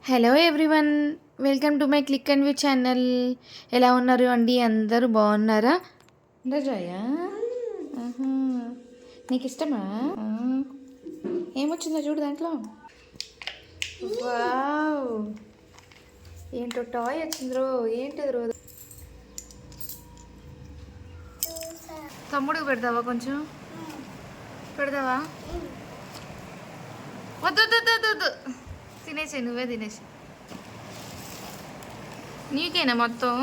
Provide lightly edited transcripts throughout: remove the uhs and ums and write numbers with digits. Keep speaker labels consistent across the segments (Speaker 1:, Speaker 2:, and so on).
Speaker 1: Hello everyone, welcome to my click and view channel. ఎలా ఉన్నారు అండి? అందరూ బాగున్నారా? రజాయా, నీకు ఇష్టమా? ఏమొచ్చిందో చూడు దాంట్లో. వావ్, ఏంటో టాయ్ వచ్చిందిరో. ఏంటది రో? తమ్ముడికి పెడతావా? కొంచెం పెడతావా? వద్దు వద్దు వద్దు వద్దు, తినేసే, నువ్వే తినేసి. నీకేనా మొత్తం?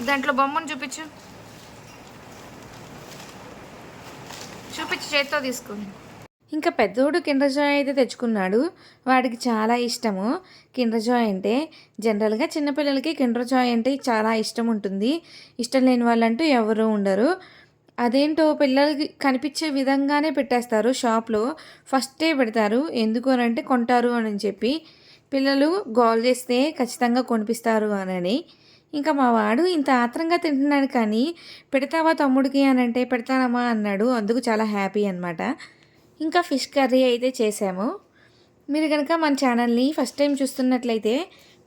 Speaker 1: దాంట్లో బొమ్మను చూపించు, చూపించి చేత్తో తీసుకుని. ఇంకా పెద్దోడు కిండర్ జాయ్ అయితే తెచ్చుకున్నాడు. వాడికి చాలా ఇష్టము కిండర్ జాయ్ అంటే. జనరల్గా చిన్నపిల్లలకి కిండర్ జాయ్ అంటే చాలా ఇష్టం ఉంటుంది. ఇష్టం లేని వాళ్ళంటూ ఎవరు ఉండరు. అదేంటో పిల్లలకి కనిపించే విధంగానే పెట్టేస్తారు షాప్లో. ఫస్టే పెడతారు, ఎందుకు అని అంటే కొంటారు అని చెప్పి. పిల్లలు గోల్ చేస్తే ఖచ్చితంగా కొనిపిస్తారు అని. ఇంకా మా వాడు ఇంత ఆత్రంగా తింటున్నాడు, కానీ పెడతావా తమ్ముడికి అని అంటే పెడతానమ్మా అన్నాడు. అందుకు చాలా హ్యాపీ అనమాట. ఇంకా ఫిష్ కర్రీ అయితే చేసాము. మీరు కనుక మన ఛానల్ని ఫస్ట్ టైం చూస్తున్నట్లయితే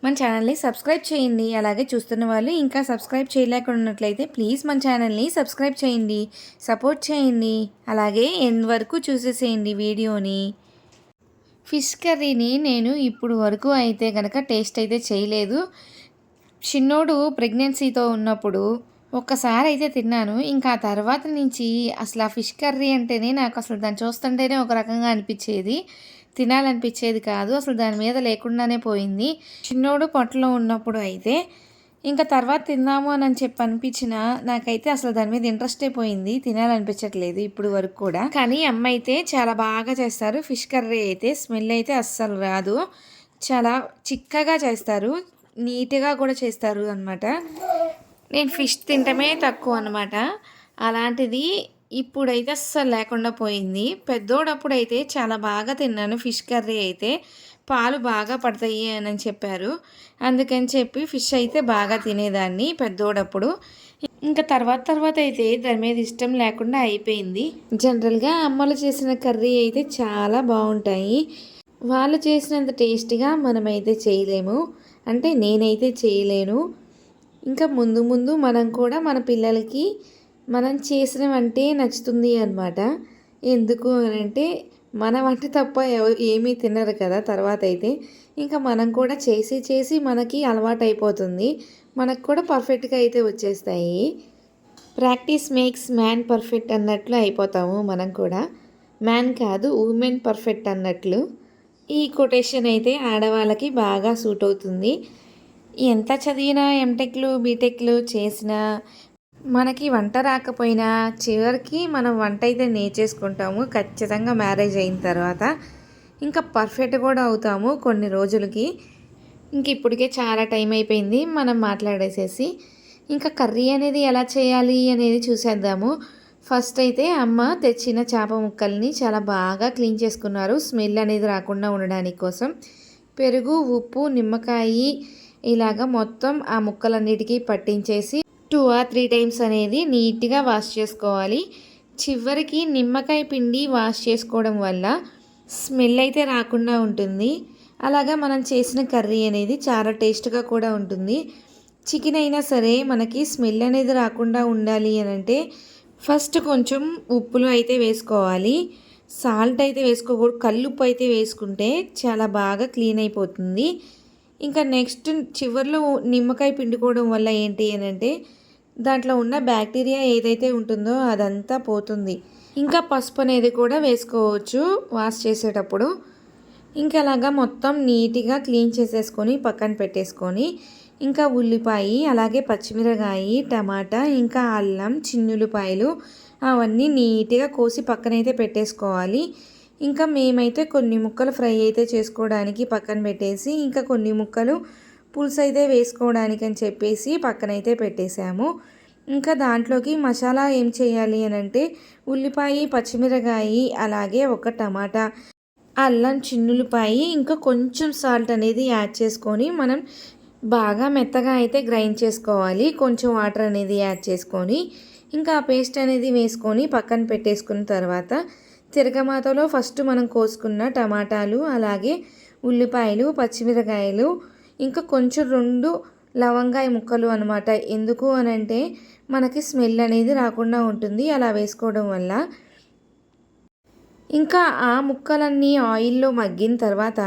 Speaker 1: మన ఛానల్ని సబ్స్క్రైబ్ చేయండి. అలాగే చూస్తున్న వాళ్ళు ఇంకా సబ్స్క్రైబ్ చేయలేకుండా ఉన్నట్లయితే ప్లీజ్ మన ఛానల్ని సబ్స్క్రైబ్ చేయండి, సపోర్ట్ చేయండి. అలాగే ఎండ్ వరకు చూసేసేయండి వీడియోని. ఫిష్ కర్రీని నేను ఇప్పుడు వరకు అయితే కనుక టేస్ట్ అయితే చేయలేదు. చిన్నోడు ప్రెగ్నెన్సీతో ఉన్నప్పుడు ఒక్కసారి అయితే తిన్నాను. ఇంకా ఆ తర్వాత నుంచి అసలు ఆ ఫిష్ కర్రీ అంటేనే నాకు అసలు దాన్ని చూస్తుంటేనే ఒక రకంగా అనిపించేది, తినాలనిపించేది కాదు. అసలు దాని మీద లేకుండానే పోయింది. చిన్నోడు పొట్టలో ఉన్నప్పుడు అయితే ఇంకా తర్వాత తిందాము అని చెప్పి అనిపించిన నాకైతే అసలు దాని మీద ఇంట్రెస్టే పోయింది, తినాలనిపించట్లేదు ఇప్పుడు వరకు కూడా. కానీ అమ్మ అయితే చాలా బాగా చేస్తారు ఫిష్ కర్రీ అయితే. స్మెల్ అయితే అస్సలు రాదు, చాలా చిక్కగా చేస్తారు, నీట్గా కూడా చేస్తారు అనమాట. నేను ఫిష్ తింటమే తక్కువ అనమాట. అలాంటిది ఇప్పుడైతే అస్సలు లేకుండా పోయింది. పెద్దోడప్పుడైతే చాలా బాగా తిన్నాను ఫిష్ కర్రీ అయితే. పాలు బాగా పడతాయి అని చెప్పారు, అందుకని చెప్పి ఫిష్ అయితే బాగా తినేదాన్ని పెద్దోడప్పుడు. ఇంకా తర్వాత అయితే దాని మీద ఇష్టం లేకుండా అయిపోయింది. జనరల్గా అమ్మలు చేసిన కర్రీ అయితే చాలా బాగుంటాయి. వాళ్ళు చేసినంత టేస్ట్గా మనమైతే చేయలేము, అంటే నేనైతే చేయలేను. ఇంకా ముందు ముందు మనం కూడా మన పిల్లలకి మనం చేసినవంటే నచ్చుతుంది అనమాట. ఎందుకు అని అంటే మన వంట తప్ప ఏమీ తినరు కదా తర్వాత అయితే. ఇంకా మనం కూడా చేసి మనకి అలవాటు అయిపోతుంది, మనకు కూడా పర్ఫెక్ట్గా అయితే వచ్చేస్తాయి. ప్రాక్టీస్ మేక్స్ మ్యాన్ పర్ఫెక్ట్ అన్నట్లు అయిపోతాము మనం కూడా. మ్యాన్ కాదు, ఉమెన్ పర్ఫెక్ట్ అన్నట్లు. ఈ కొటేషన్ అయితే ఆడవాళ్ళకి బాగా సూట్ అవుతుంది. ఎంత చదివినా ఎంటెక్లు బీటెక్లు చేసినా మనకి వంట రాకపోయినా చివరికి మనం వంట అయితే నేర్చేసుకుంటాము ఖచ్చితంగా మ్యారేజ్ అయిన తర్వాత. ఇంకా పర్ఫెక్ట్ కూడా అవుతాము కొన్ని రోజులకి. ఇంక ఇప్పటికే చాలా టైం అయిపోయింది మనం మాట్లాడేసేసి. ఇంకా కర్రీ అనేది ఎలా చేయాలి అనేది చూసేద్దాము. ఫస్ట్ అయితే అమ్మ తెచ్చిన చేప ముక్కల్ని చాలా బాగా క్లీన్ చేసుకున్నారు, స్మెల్ అనేది రాకుండా ఉండడానికి కోసం. పెరుగు, ఉప్పు, నిమ్మకాయ ఇలాగ మొత్తం ఆ ముక్కలన్నిటికీ పట్టించేసి 2 or 3 టైమ్స్ అనేది నీట్గా వాష్ చేసుకోవాలి. చివరికి నిమ్మకాయ పిండి వాష్ చేసుకోవడం వల్ల స్మెల్ అయితే రాకుండా ఉంటుంది. అలాగా మనం చేసిన కర్రీ అనేది చాలా టేస్ట్గా కూడా ఉంటుంది. చికెన్ అయినా సరే మనకి స్మెల్ అనేది రాకుండా ఉండాలి అని అంటే ఫస్ట్ కొంచెం ఉప్పులు అయితే వేసుకోవాలి, సాల్ట్ అయితే వేసుకోకూడదు. కల్లుప్పు అయితే వేసుకుంటే చాలా బాగా క్లీన్ అయిపోతుంది. ఇంకా నెక్స్ట్ చివర్లో నిమ్మకాయ పిండుకోవడం వల్ల ఏంటి అని అంటే దాంట్లో ఉన్న బ్యాక్టీరియా ఏదైతే ఉంటుందో అదంతా పోతుంది. ఇంకా పసుపు అనేది కూడా వేసుకోవచ్చు వాష్ చేసేటప్పుడు. ఇంకా అలాగా మొత్తం నీట్గా క్లీన్ చేసేసుకొని పక్కన పెట్టేసుకొని ఇంకా ఉల్లిపాయ, అలాగే పచ్చిమిరకాయ, టమాటా, ఇంకా అల్లం, చిన్నులపాయలు అవన్నీ నీట్గా కోసి పక్కనైతే పెట్టేసుకోవాలి. ఇంకా మేమైతే కొన్ని ముక్కలు ఫ్రై అయితే చేసుకోవడానికి పక్కన పెట్టేసి ఇంకా కొన్ని ముక్కలు పులుసు అయితే వేసుకోవడానికి అని చెప్పేసి పక్కనైతే పెట్టేసాము. ఇంకా దాంట్లోకి మసాలా ఏం చేయాలి అని అంటే ఉల్లిపాయ, పచ్చిమిరకాయ, అలాగే ఒక టమాటా, అల్లం, చిన్నులపాయ, ఇంకా కొంచెం సాల్ట్ అనేది యాడ్ చేసుకొని మనం బాగా మెత్తగా అయితే గ్రైండ్ చేసుకోవాలి. కొంచెం వాటర్ అనేది యాడ్ చేసుకొని ఇంకా ఆ పేస్ట్ అనేది వేసుకొని పక్కన పెట్టేసుకున్న తర్వాత తిరగమాతలో ఫస్ట్ మనం కోసుకున్న టమాటాలు, అలాగే ఉల్లిపాయలు, పచ్చిమిరకాయలు, ఇంకా కొంచెం 2 లవంగాయ ముక్కలు అనమాట. ఎందుకు అనంటే మనకి స్మెల్ అనేది రాకుండా ఉంటుంది అలా వేసుకోవడం వల్ల. ఇంకా ఆ ముక్కలన్నీ ఆయిల్లో మగ్గిన తర్వాత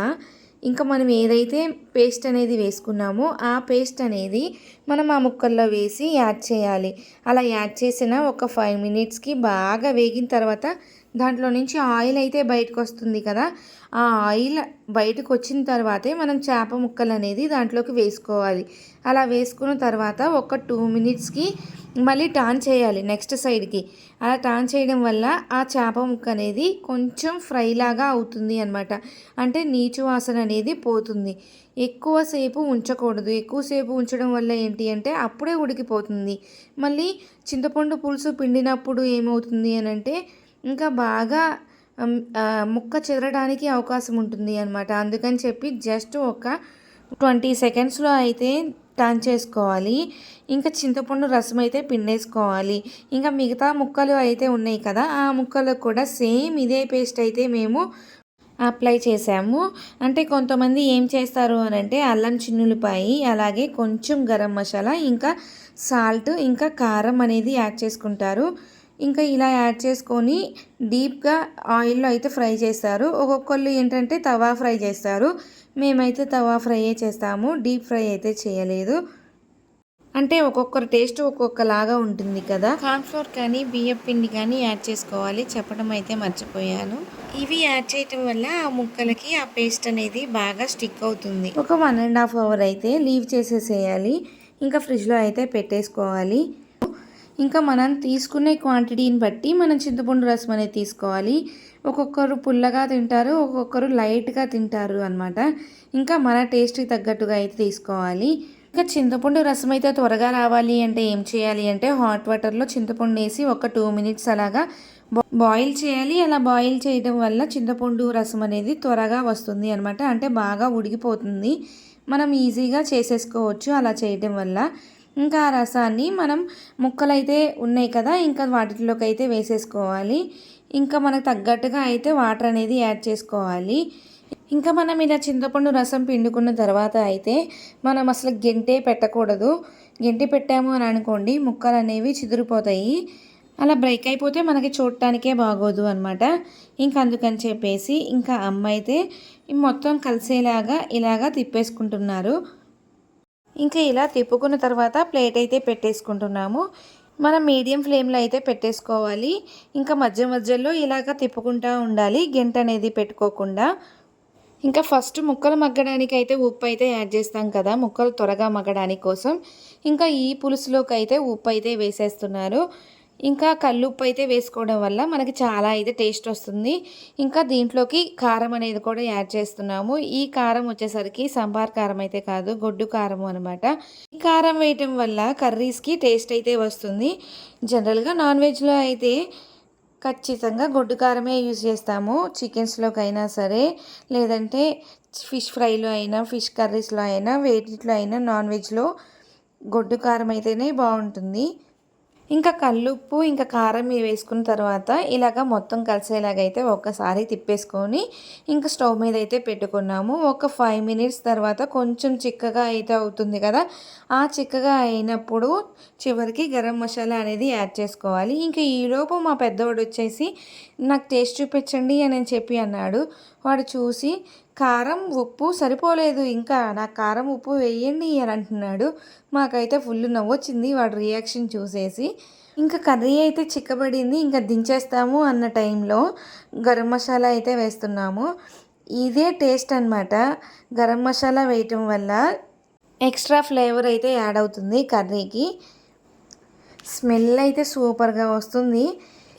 Speaker 1: ఇంకా మనం ఏదైతే పేస్ట్ అనేది వేసుకున్నామో ఆ పేస్ట్ అనేది మనం ఆ ముక్కల్లో వేసి యాడ్ చేయాలి. అలా యాడ్ చేసిన ఒక 5 మినిట్స్కి బాగా వేగిన తర్వాత దాంట్లో నుంచి ఆయిల్ అయితే బయటకు వస్తుంది కదా, ఆ ఆయిల్ బయటకు వచ్చిన తర్వాతే మనం చేప ముక్కలు అనేది దాంట్లోకి వేసుకోవాలి. అలా వేసుకున్న తర్వాత ఒక 2 మినిట్స్కి మళ్ళీ టర్న్ చేయాలి నెక్స్ట్ సైడ్కి. అలా టర్న్ చేయడం వల్ల ఆ చేప ముక్క అనేది కొంచెం ఫ్రై లాగా అవుతుంది అనమాట. అంటే నీచు వాసన అనేది పోతుంది. ఎక్కువసేపు ఉంచకూడదు. ఎక్కువసేపు ఉంచడం వల్ల ఏంటి అంటే అప్పుడే ఉడికిపోతుంది. మళ్ళీ చింతపండు పులుసు పిండినప్పుడు ఏమవుతుంది అని అంటే ఇంకా బాగా ముక్క చెదరడానికి అవకాశం ఉంటుంది అనమాట. అందుకని చెప్పి జస్ట్ ఒక 20 సెకండ్స్లో అయితే టర్న్ చేసుకోవాలి. ఇంకా చింతపండు రసం అయితే పిండేసుకోవాలి. ఇంకా మిగతా ముక్కలు అయితే ఉన్నాయి కదా, ఆ ముక్కలకు కూడా సేమ్ ఇదే పేస్ట్ అయితే మేము అప్లై చేసాము. అంటే కొంతమంది ఏం చేస్తారు అని అంటే అల్లం చిన్నులపాయి, అలాగే కొంచెం గరం మసాలా, ఇంకా సాల్ట్, ఇంకా కారం అనేది యాడ్ చేసుకుంటారు. ఇంకా ఇలా యాడ్ చేసుకొని డీప్గా ఆయిల్లో అయితే ఫ్రై చేస్తారు. ఒక్కొక్కళ్ళు ఏంటంటే తవా ఫ్రై చేస్తారు. మేమైతే తవా ఫ్రైయే చేస్తాము, డీప్ ఫ్రై అయితే చేయలేదు. అంటే ఒక్కొక్కరు టేస్ట్ ఒక్కొక్కలాగా ఉంటుంది కదా. కార్న్‌ఫ్లోర్ కానీ బియ్యం పిండి కానీ యాడ్ చేసుకోవాలి, చెప్పడం అయితే మర్చిపోయాను. ఇవి యాడ్ చేయటం వల్ల ఆ ముక్కలకి ఆ పేస్ట్ అనేది బాగా స్టిక్ అవుతుంది. ఒక 1.5 అవర్ అయితే లీవ్ చేసేసేయాలి. ఇంకా ఫ్రిడ్జ్లో అయితే పెట్టేసుకోవాలి. ఇంకా మనం తీసుకునే క్వాంటిటీని బట్టి మనం చింతపండు రసం అనేది తీసుకోవాలి. ఒక్కొక్కరు పుల్లగా తింటారు, ఒక్కొక్కరు లైట్గా తింటారు అనమాట. ఇంకా మన టేస్ట్కి తగ్గట్టుగా అయితే తీసుకోవాలి. ఇంకా చింతపండు రసం అయితే త్వరగా రావాలి అంటే ఏం చేయాలి అంటే హాట్ వాటర్లో చింతపండు వేసి ఒక 2 మినిట్స్ అలాగా బాయిల్ చేయాలి. అలా బాయిల్ చేయడం వల్ల చింతపండు రసం అనేది త్వరగా వస్తుంది అనమాట. అంటే బాగా ఉడికిపోతుంది. మనం ఈజీగా చేసేసుకోవచ్చు అలా చేయడం వల్ల. ఇంకా ఆ రసాన్ని మనం ముక్కలైతే ఉన్నాయి కదా, ఇంకా వాటిలోకి అయితే వేసేసుకోవాలి. ఇంకా మనకు తగ్గట్టుగా అయితే వాటర్ అనేది యాడ్ చేసుకోవాలి. ఇంకా మనం ఇలా చింతపండు రసం పిండుకున్న తర్వాత అయితే మనం అసలు గెంటే పెట్టకూడదు. గెంటి పెట్టాము అని అనుకోండి ముక్కలు అనేవి చిదిరిపోతాయి. అలా బ్రేక్ అయిపోతే మనకి చూడటానికే బాగోదు అనమాట. ఇంకా అందుకని చెప్పేసి ఇంకా అమ్మ అయితే మొత్తం కలిసేలాగా ఇలాగా తిప్పేసుకుంటున్నారు. ఇంకా ఇలా తిప్పుకున్న తర్వాత ప్లేట్ అయితే పెట్టేసుకుంటున్నాము. మనం మీడియం ఫ్లేమ్లో అయితే పెట్టేసుకోవాలి. ఇంకా మధ్య మధ్యలో ఇలాగ తిప్పుకుంటూ ఉండాలి, గెంట అనేది పెట్టుకోకుండా. ఇంకా ఫస్ట్ ముక్కలు మగ్గడానికి అయితే ఉప్పు అయితే యాడ్ చేస్తాం కదా, ముక్కలు త్వరగా మగ్గడానికి కోసం. ఇంకా ఈ పులుసులోకి అయితే ఉప్పు అయితే వేసేస్తున్నారు. ఇంకా కల్లుప్పు అయితే వేసుకోవడం వల్ల మనకి చాలా అయితే టేస్ట్ వస్తుంది. ఇంకా దీంట్లోకి కారం అనేది కూడా యాడ్ చేస్తున్నాము. ఈ కారం వచ్చేసరికి సంబార్ కారం అయితే కాదు, గొడ్డు కారం అనమాట. ఈ కారం వేయటం వల్ల కర్రీస్కి టేస్ట్ అయితే వస్తుంది. జనరల్గా నాన్ వెజ్లో అయితే ఖచ్చితంగా గొడ్డు కారమే యూజ్ చేస్తాము. చికెన్స్లోకి అయినా సరే, లేదంటే ఫిష్ ఫ్రైలో అయినా, ఫిష్ కర్రీస్లో అయినా, వేటిలో అయినా నాన్ వెజ్లో గొడ్డు కారం అయితేనే బాగుంటుంది. ఇంకా కల్లుప్పు ఇంకా కారం వేసుకున్న తర్వాత ఇలాగ మొత్తం కలిసేలాగైతే ఒక్కసారి తిప్పేసుకొని ఇంకా స్టవ్ మీద అయితే పెట్టుకున్నాము. ఒక 5 మినిట్స్ తర్వాత కొంచెం చిక్కగా అయితే అవుతుంది కదా, ఆ చిక్కగా అయినప్పుడు చివరికి గరం మసాలా అనేది యాడ్ చేసుకోవాలి. ఇంకా ఈలోపు మా పెద్దవాడు వచ్చేసి నాకు టేస్ట్ చూపించండి అని చెప్పి అన్నాడు. వాడు చూసి కారం ఉప్పు సరిపోలేదు, ఇంకా నాకు కారం ఉప్పు వేయండి అని అంటున్నాడు. మాకైతే ఫుల్ నవ్వొచ్చింది వాడు రియాక్షన్ చూసేసి. ఇంకా కర్రీ అయితే చిక్కబడింది, ఇంకా దించేస్తాము అన్న టైంలో గరం మసాలా అయితే వేస్తున్నాము. ఇదే టేస్ట్ అనమాట. గరం మసాలా వేయటం వల్ల ఎక్స్ట్రా ఫ్లేవర్ అయితే యాడ్ అవుతుంది కర్రీకి. స్మెల్ అయితే సూపర్గా వస్తుంది.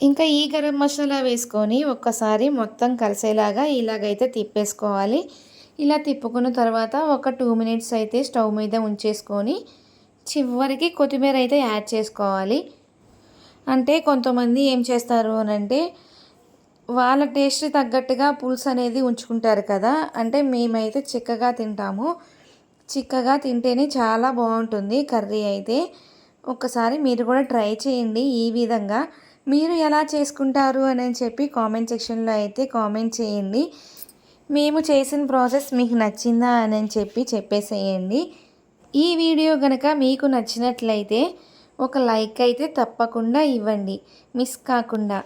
Speaker 1: ఇంకా ఈ గరం మసాలా వేసుకొని ఒక్కసారి మొత్తం కలిసేలాగా ఇలాగైతే తిప్పేసుకోవాలి. ఇలా తిప్పుకున్న తర్వాత ఒక 2 మినిట్స్ అయితే స్టవ్ మీద ఉంచేసుకొని చివరికి కొత్తిమీర అయితే యాడ్ చేసుకోవాలి. అంటే కొంతమంది ఏం చేస్తారు అని అంటే వాళ్ళ టేస్ట్ తగ్గట్టుగా పులుసు అనేది ఉంచుకుంటారు కదా. అంటే మేమైతే చిక్కగా తింటాము. చిక్కగా తింటేనే చాలా బాగుంటుంది కర్రీ అయితే. ఒక్కసారి మీరు కూడా ట్రై చేయండి ఈ విధంగా. మీరు ఎలా చేసుకుంటారు అని చెప్పి కామెంట్ సెక్షన్లో అయితే కామెంట్ చేయండి. మేము చేసిన ప్రాసెస్ మీకు నచ్చిందా అని చెప్పి చెప్పేసేయండి. ఈ వీడియో కనుక మీకు నచ్చినట్లయితే ఒక లైక్ అయితే తప్పకుండా ఇవ్వండి, మిస్ కాకుండా.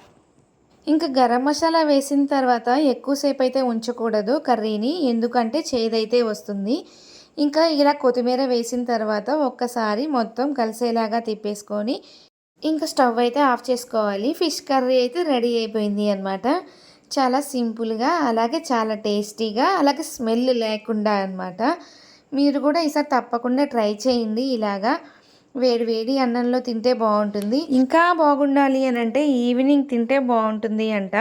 Speaker 1: ఇంకా గరం మసాలా వేసిన తర్వాత ఎక్కువసేపు అయితే ఉంచకూడదు కర్రీని, ఎందుకంటే చేదైతే వస్తుంది. ఇంకా ఇలా కొత్తిమీర వేసిన తర్వాత ఒక్కసారి మొత్తం కలిసేలాగా తిప్పేసుకొని ఇంకా స్టవ్ అయితే ఆఫ్ చేసుకోవాలి. ఫిష్ కర్రీ అయితే రెడీ అయిపోయింది అనమాట. చాలా సింపుల్గా, అలాగే చాలా టేస్టీగా, అలాగే స్మెల్ లేకుండా అనమాట. మీరు కూడా ఈసారి తప్పకుండా ట్రై చేయండి. ఇలాగా వేడి వేడి అన్నంలో తింటే బాగుంటుంది. ఇంకా బాగుండాలి అని అంటే ఈవినింగ్ తింటే బాగుంటుంది అంట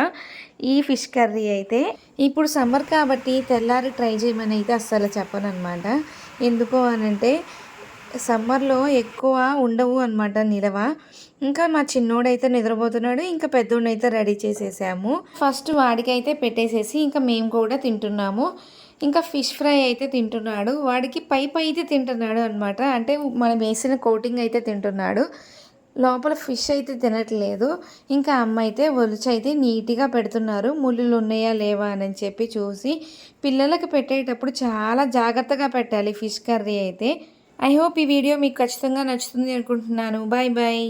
Speaker 1: ఈ ఫిష్ కర్రీ అయితే. ఇప్పుడు సమ్మర్ కాబట్టి తెల్లారి ట్రై చేయమని అయితే అస్సలు చెప్పను అనమాట. ఎందుకో అనంటే సమ్మర్లో ఎక్కువ ఉండవు అనమాట నిలవ. ఇంకా మా చిన్నోడైతే నిద్రపోతున్నాడు, ఇంకా పెద్దోడైతే రెడీ చేసేసాము. ఫస్ట్ వాడికైతే పెట్టేసేసి ఇంకా మేము కూడా తింటున్నాము. ఇంకా ఫిష్ ఫ్రై అయితే తింటున్నాడు. వాడికి పై అయితే తింటున్నాడు అనమాట. అంటే మనం వేసిన కోటింగ్ అయితే తింటున్నాడు, లోపల ఫిష్ అయితే తినట్లేదు. ఇంకా అమ్మ అయితే ఒలిచి అయితే నీట్గా పెడుతున్నారు, ముళ్ళులు ఉన్నాయా లేవా అని చెప్పి చూసి. పిల్లలకి పెట్టేటప్పుడు చాలా జాగ్రత్తగా పెట్టాలి ఫిష్ కర్రీ అయితే. ఐ హోప్ ఈ వీడియో మీకు ఖచ్చితంగా నచ్చుతుంది అనుకుంటున్నాను. Bye bye.